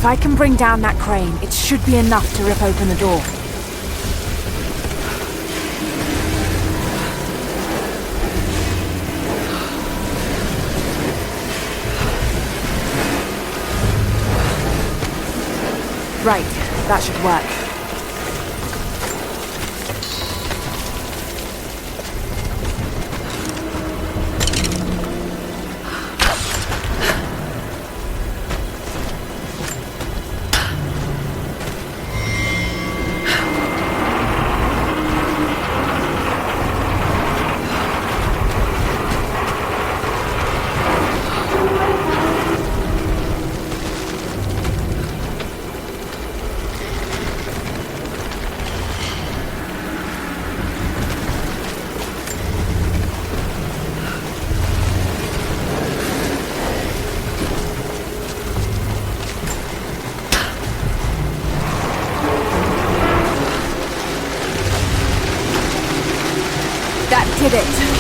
If I can bring down that crane, it should be enough to rip open the door. Right, that should work. Did it.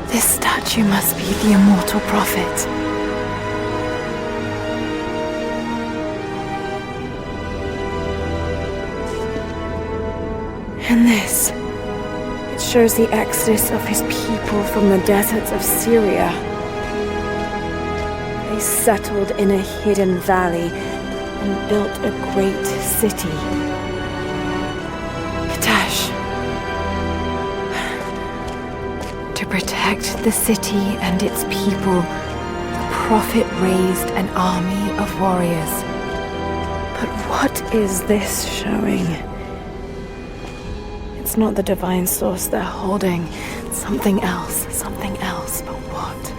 This statue must be the immortal prophet. And this, it shows the exodus of his people from the deserts of Syria. They settled in a hidden valley and built a great city. To protect the city and its people, the prophet raised an army of warriors. But what is this showing? It's not the divine source they're holding. Something else, but what?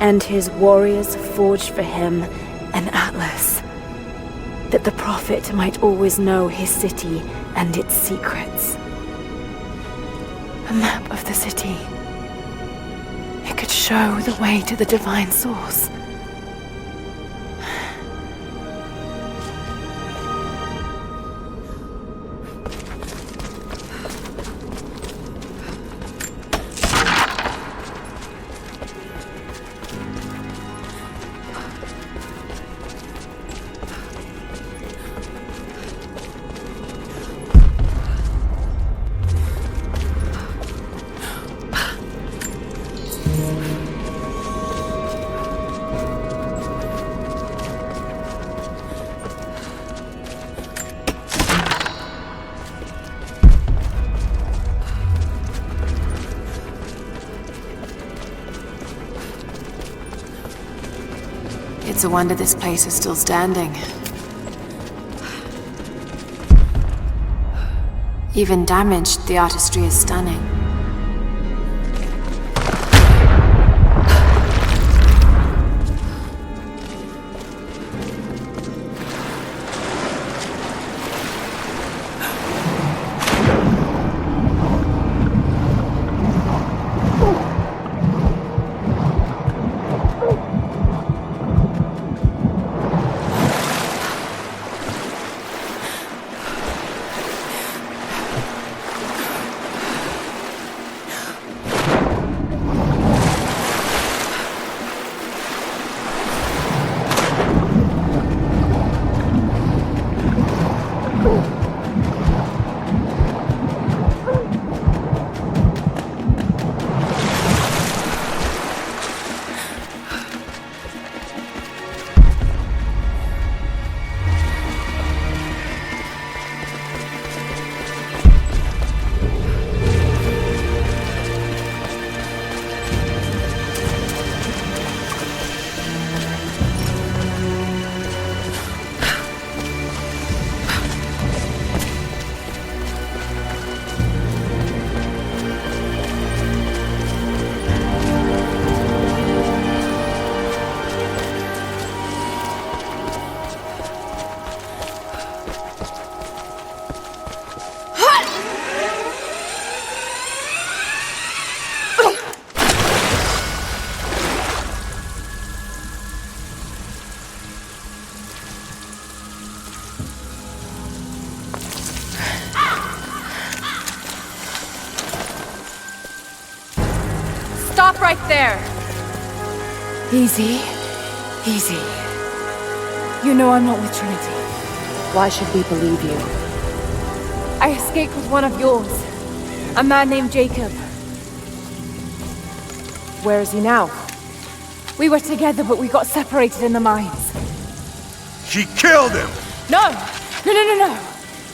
And his warriors forged for him an atlas, that the prophet might always know his city and its secrets. A map of the city. It could show the way to the divine source. It's a wonder this place is still standing. Even damaged, the artistry is stunning. right there! Easy. Easy. You know I'm not with Trinity. Why should we believe you? I escaped with one of yours. A man named Jacob. Where is he now? We were together, but we got separated in the mines. She killed him! No! No!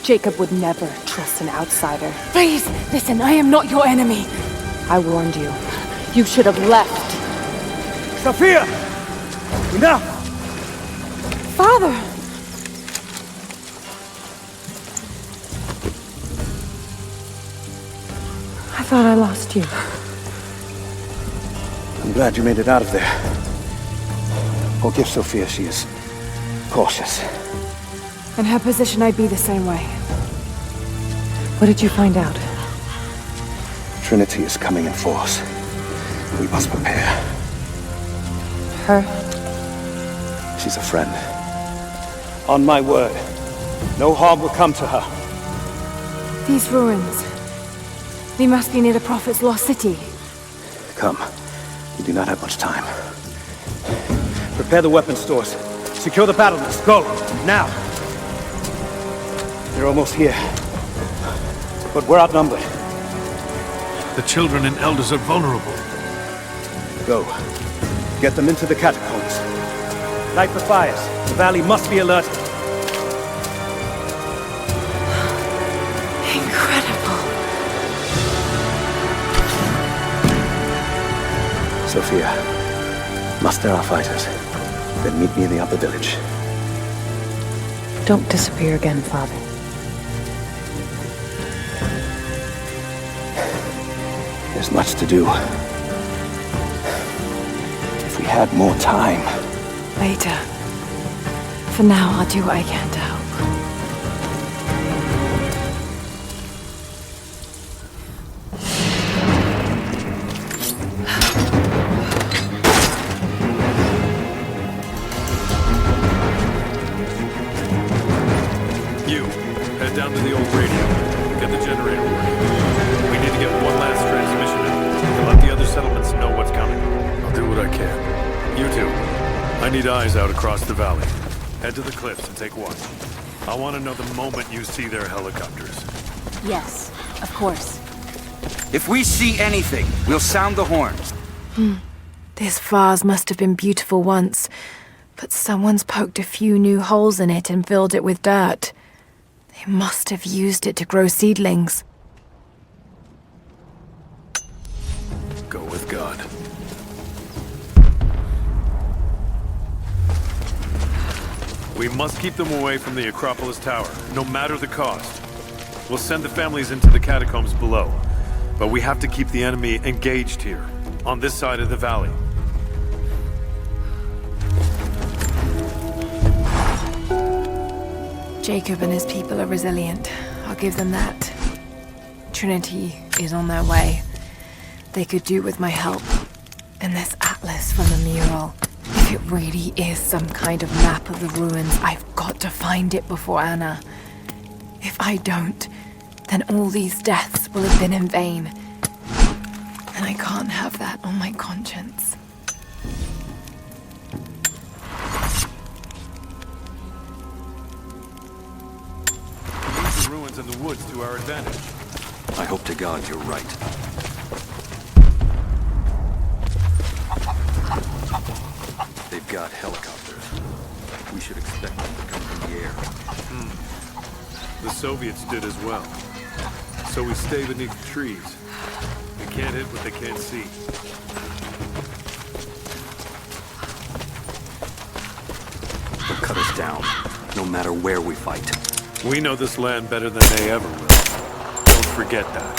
Jacob would never trust an outsider. Please, listen, I am not your enemy. I warned you. You should have left. Sophia! Enough! Father! I thought I lost you. I'm glad you made it out of there. Forgive Sophia, she is cautious. In her position, I'd be the same way. What did you find out? Trinity is coming in force. We must prepare. Her? She's a friend. On my word, no harm will come to her. These ruins. They must be near the Prophet's lost city. Come. We do not have much time. Prepare the weapon stores. Secure the battlements. Go! Now! They're almost here. But we're outnumbered. The children and elders are vulnerable. Go. Get them into the catacombs. Light the fires. The valley must be alerted. Incredible. Sophia, muster our fighters. Then meet me in the upper village. Don't disappear again, Father. There's much to do. If we had more time. Later. For now, I'll do what I can to help. You, head down to the old radio. Get the generator working. We need to get one last transmission out and let the other settlements know what's coming. I'll do what I can. You too. I need eyes out across the valley. Head to the cliffs and take watch. I want to know the moment you see their helicopters. Yes, of course. If we see anything, we'll sound the horns. This vase must have been beautiful once, but someone's poked a few new holes in it and filled it with dirt. They must have used it to grow seedlings. Go with God. We must keep them away from the Acropolis Tower, no matter the cost. We'll send the families into the catacombs below, but we have to keep the enemy engaged here, on this side of the valley. Jacob and his people are resilient. I'll give them that. Trinity is on their way. They could do with my help. And this atlas from the mural. If it really is some kind of map of the ruins, I've got to find it before Anna. If I don't, then all these deaths will have been in vain. And I can't have that on my conscience. Use the ruins and the woods to our advantage. I hope to God you're right. They've got helicopters. We should expect them to come from the air. The Soviets did as well. So we stay beneath the trees. We can't hit what they can't see. They'll cut us down, no matter where we fight. We know this land better than they ever will. Don't forget that.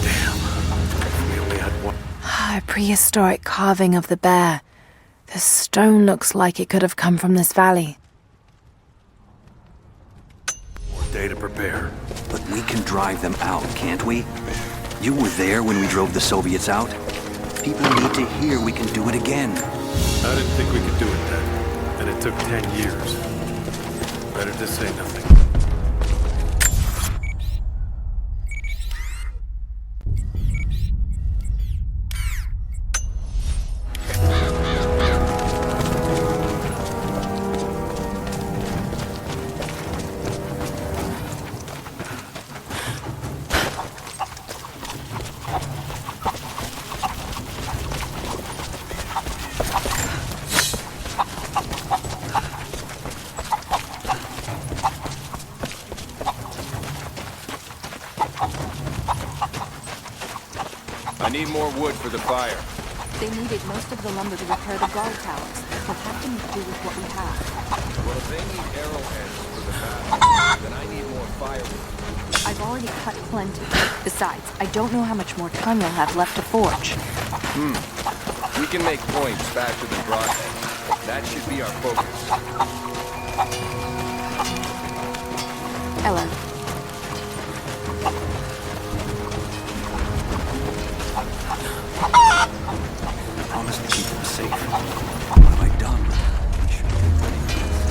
Damn. We only had one. A prehistoric carving of the bear. The stone looks like it could have come from this valley. More day to prepare. But we can drive them out, can't we? You were there when we drove the Soviets out. People need to hear we can do it again. I didn't think we could do it then. And it took 10 years. Better to say nothing. need more wood for the fire. They needed most of the lumber to repair the guard towers. We'll have to make do with what we have. Well, if they need arrowheads for the battle, then I need more firewood. I've already cut plenty. Besides, I don't know how much more time you'll have left to forge. We can make points faster than broadheads. That should be our focus. Ella. Promise to keep them safe. What have I done? I should have been ready for this.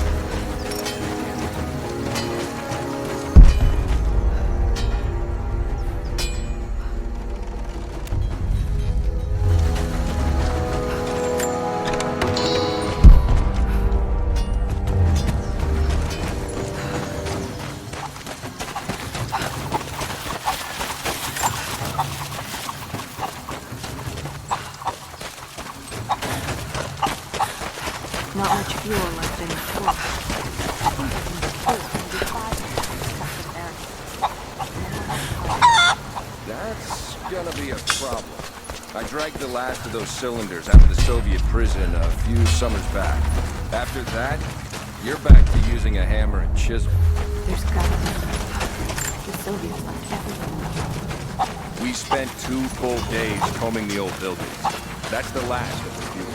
Not much fuel left in the torch. I think I can kill maybe 5 minutes That's gonna be a problem. I dragged the last of those cylinders out of the Soviet prison a few summers back. After that, you're back to using a hammer and chisel. There's gotta be. The Soviets left everything. We spent 2 full days combing the old buildings. That's the last of the fuel.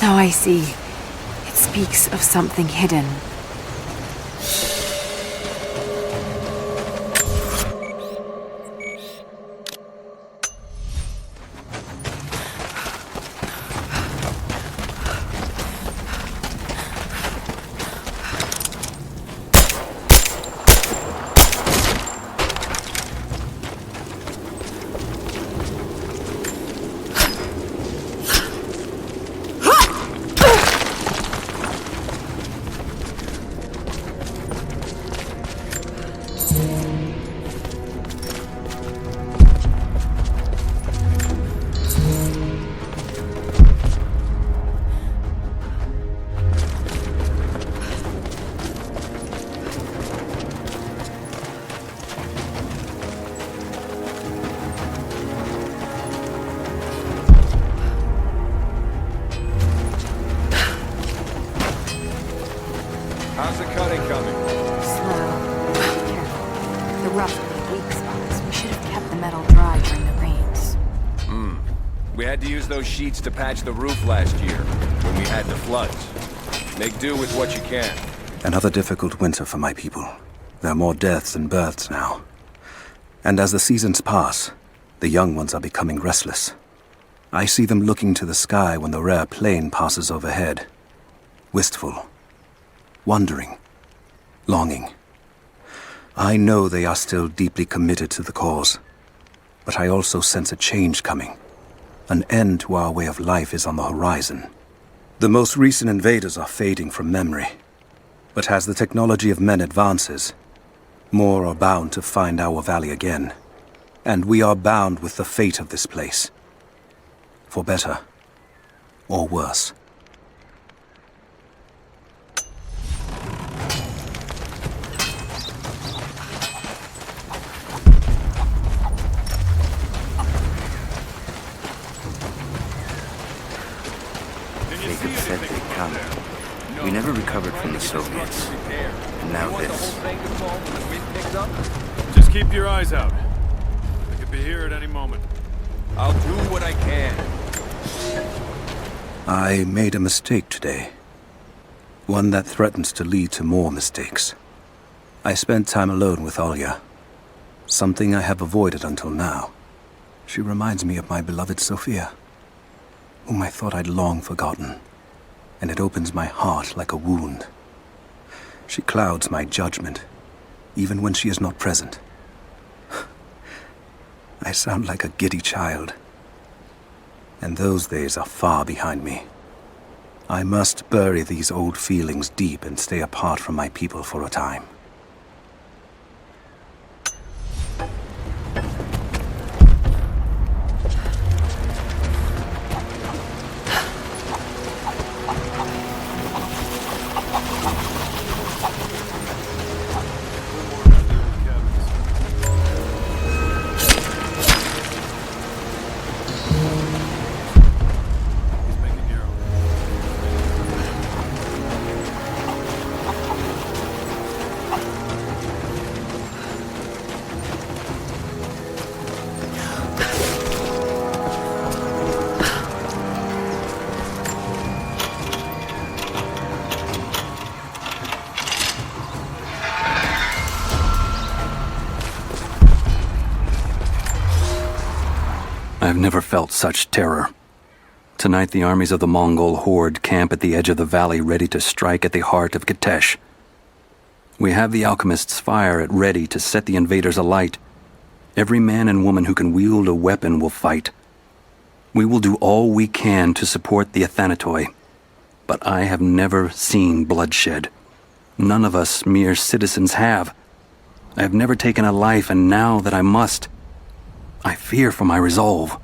Now I see. It speaks of something hidden. How's the cutting coming? Slow. Careful. The rough are weak spots. We should have kept the metal dry during the rains. We had to use those sheets to patch the roof last year, when we had the floods. Make do with what you can. Another difficult winter for my people. There are more deaths than births now. And as the seasons pass, the young ones are becoming restless. I see them looking to the sky when the rare plane passes overhead. Wistful. Wondering. Longing. I know they are still deeply committed to the cause. But I also sense a change coming. An end to our way of life is on the horizon. The most recent invaders are fading from memory. But as the technology of men advances, more are bound to find our valley again. And we are bound with the fate of this place. For better or worse. Jacob said they'd come. We never recovered from the Soviets. And now this. Just keep your eyes out. They could be here at any moment. I'll do what I can. I made a mistake today. One that threatens to lead to more mistakes. I spent time alone with Olya. Something I have avoided until now. She reminds me of my beloved Sophia. whom I thought I'd long forgotten, and it opens my heart like a wound. She clouds my judgment, even when she is not present. I sound like a giddy child, and those days are far behind me. I must bury these old feelings deep and stay apart from my people for a time. I've never felt such terror. Tonight the armies of the Mongol horde camp at the edge of the valley ready to strike at the heart of Kitesh. We have the alchemist's fire at ready to set the invaders alight. Every man and woman who can wield a weapon will fight. We will do all we can to support the Athanatoi, but I have never seen bloodshed. None of us mere citizens have. I have never taken a life, and now that I must, I fear for my resolve.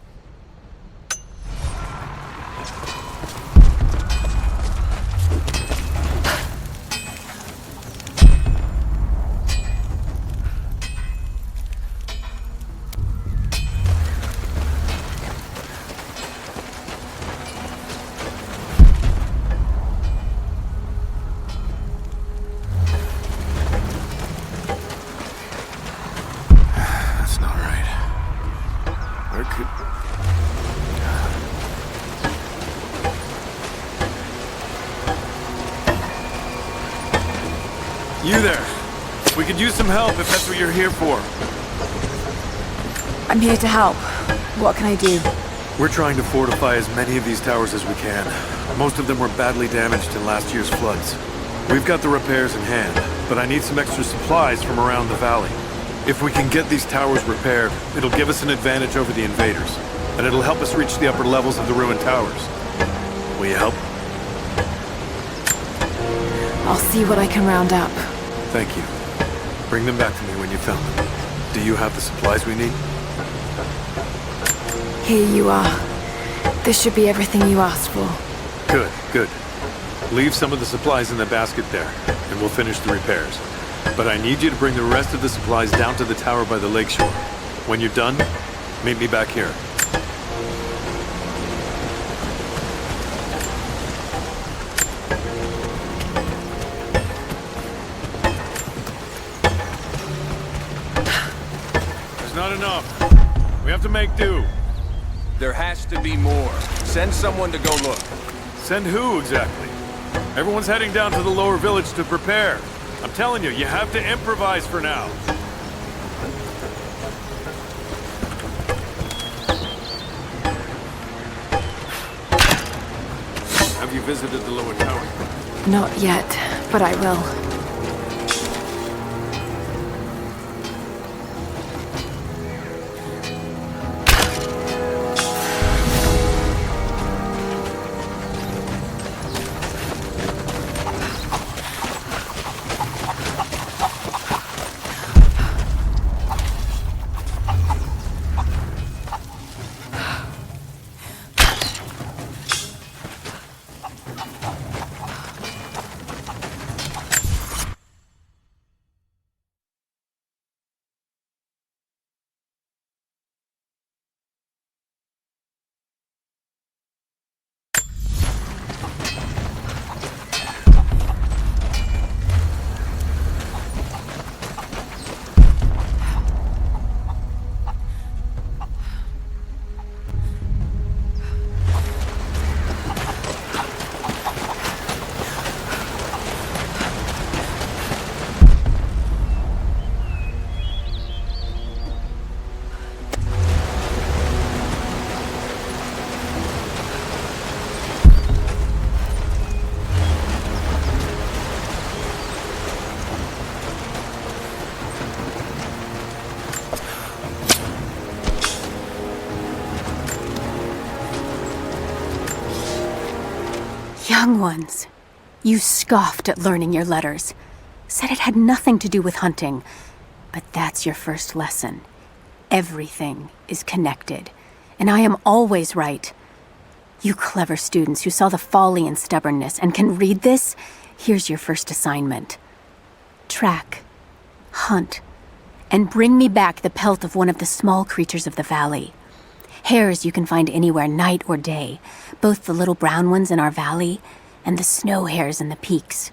That's not right. Where could... You there! We could use some help if that's what you're here for. I'm here to help. What can I do? We're trying to fortify as many of these towers as we can. Most of them were badly damaged in last year's floods. We've got the repairs in hand, but I need some extra supplies from around the valley. If we can get these towers repaired, it'll give us an advantage over the invaders, and it'll help us reach the upper levels of the ruined towers. Will you help? I'll see what I can round up. Thank you. Bring them back to me when you found them. Do you have the supplies we need? Here you are. This should be everything you asked for. Good, good. Leave some of the supplies in the basket there, and we'll finish the repairs. But I need you to bring the rest of the supplies down to the tower by the lakeshore. When you're done, meet me back here. There's not enough. We have to make do. There has to be more. Send someone to go look. Send who, exactly? Everyone's heading down to the lower village to prepare. I'm telling you, you have to improvise for now. Have you visited the lower tower? Not yet, but I will. Young ones, you scoffed at learning your letters. Said it had nothing to do with hunting. But that's your first lesson. Everything is connected, and I am always right. You clever students who saw the folly and stubbornness and can read this, here's your first assignment. Track, hunt, and bring me back the pelt of one of the small creatures of the valley. Hares you can find anywhere, night or day, both the little brown ones in our valley and the snow hares in the peaks.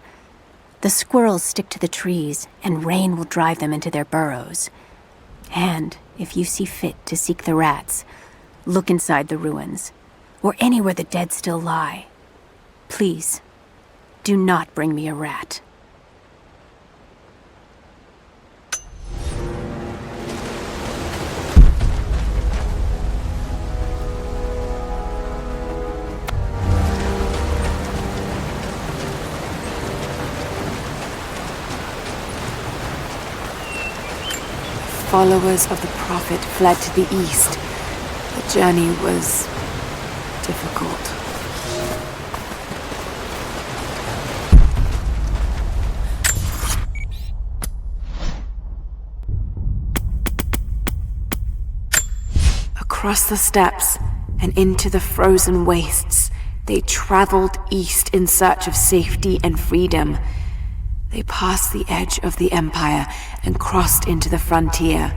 The squirrels stick to the trees, and rain will drive them into their burrows. And if you see fit to seek the rats, look inside the ruins, or anywhere the dead still lie. Please, do not bring me a rat. Followers of the Prophet fled to the east. The journey was difficult. Across the steppes and into the frozen wastes, they traveled east in search of safety and freedom. They passed the edge of the Empire and crossed into the frontier,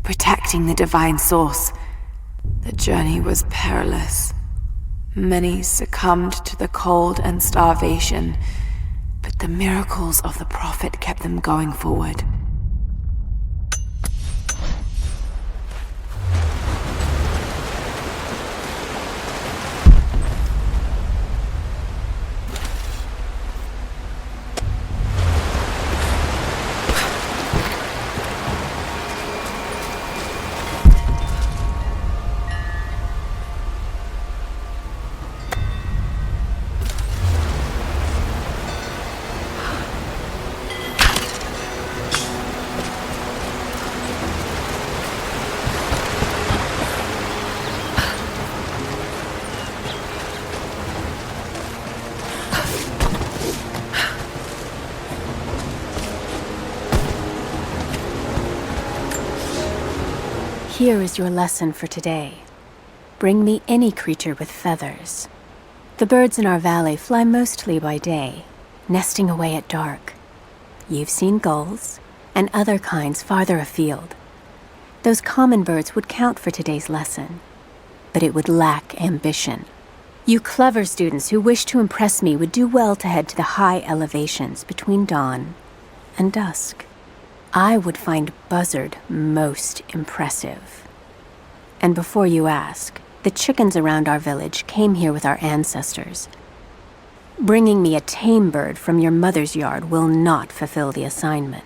protecting the divine source. The journey was perilous. Many succumbed to the cold and starvation, but the miracles of the Prophet kept them going forward. Here is your lesson for today. Bring me any creature with feathers. The birds in our valley fly mostly by day, nesting away at dark. You've seen gulls and other kinds farther afield. Those common birds would count for today's lesson, but it would lack ambition. You clever students who wish to impress me would do well to head to the high elevations between dawn and dusk. I would find Buzzard most impressive. And before you ask, the chickens around our village came here with our ancestors. Bringing me a tame bird from your mother's yard will not fulfill the assignment.